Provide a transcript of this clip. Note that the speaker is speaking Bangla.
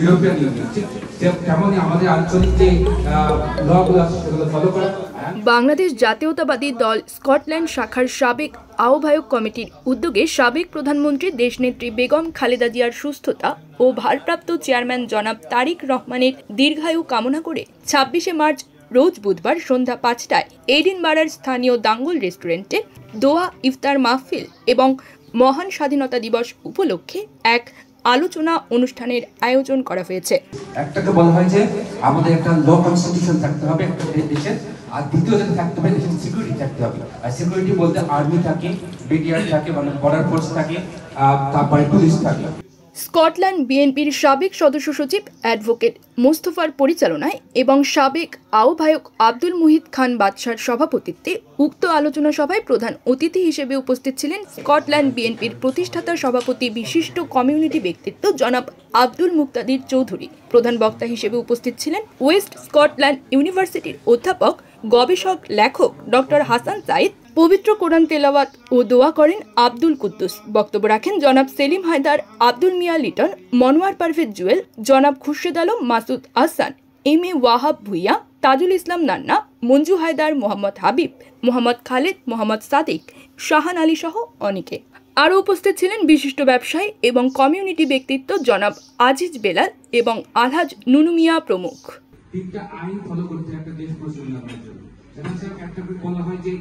ইউরোপিয়ান ইউনিয়ন তেমনই আমাদের আঞ্চলিক যে লগুলো আছে সেগুলো ফলো করা। বাংলাদেশ জাতীয়তাবাদী দল স্কটল্যান্ড শাখার সাবেক আহ্বায়ক কমিটির উদ্যোগে সাবেক প্রধানমন্ত্রী দেশনেত্রী বেগম খালেদা জিয়ার সুস্থতা ও ভারপ্রাপ্ত চেয়ারম্যান জনাব তারিক রহমানের দীর্ঘায়ু কামনা করে ২৬শে মার্চ রোজ বুধবার সন্ধ্যা ৫টায় এডিনবারার স্থানীয় দাঙ্গল রেস্টুরেন্টে দোয়া ইফতার মাহফিল এবং মহান স্বাধীনতা দিবস উপলক্ষে এক আলোচনা অনুষ্ঠানের আয়োজন করা হয়েছে। একটাকে বলা হয় যে আমাদের একটা ল কনস্টিটিউশন থাকতে হবে একটা দেশের, আর দ্বিতীয় যেটা থাকতে হবে দেশের সিকিউরিটি থাকতে হবে। আর সিকিউরিটি বলতে আর্মি থাকে, বিডিআর থাকে, মানে বর্ডার ফোর্স থাকে, তারপরে পুলিশ থাকে। স্কটল্যান্ড বিএনপির সাবেক সদস্য সচিব অ্যাডভোকেট মোস্তফার পরিচালনায় এবং সাবেক আহ্বায়ক আব্দুল মুহিত খান বাদশার সভাপতিত্বে উক্ত আলোচনা সভায় প্রধান অতিথি হিসেবে উপস্থিত ছিলেন স্কটল্যান্ড বিএনপির প্রতিষ্ঠাতা সভাপতি বিশিষ্ট কমিউনিটি ব্যক্তিত্ব জনাব আব্দুল মুক্তাদির চৌধুরী। প্রধান বক্তা হিসেবে উপস্থিত ছিলেন ওয়েস্ট স্কটল্যান্ড ইউনিভার্সিটির অধ্যাপক গবেষক লেখক ডক্টর হাসান সাইদ। পবিত্র কোরআন তেলাওয়াত ও দোয়া করেন আব্দুল কুদ্দুস। বক্তব্য রাখেন জনাব সেলিম হায়দার, আব্দুল মিয়া লিটন, মনোয়ার পারভেজ জুয়েল, জনাব খুরশেদ আলম মাসুদ আহসান, এম এ ওয়াহাব ভুইয়া, তাজুল ইসলাম নান্না, মঞ্জু হায়দার, মোহাম্মদ হাবিব, মোহাম্মদ খালেদ, মোহাম্মদ সাদিক, শাহান আলী সহ অনেকে। আরও উপস্থিত ছিলেন বিশিষ্ট ব্যবসায়ী এবং কমিউনিটি ব্যক্তিত্ব জনাব আজিজ বেলাল এবং আলহাজ নুনু মিয়া প্রমুখ। তিনটা আইন ফলো করতে একটা দেশ পরিচালনা করার জন্য, সেটা একটা বলা হয় যে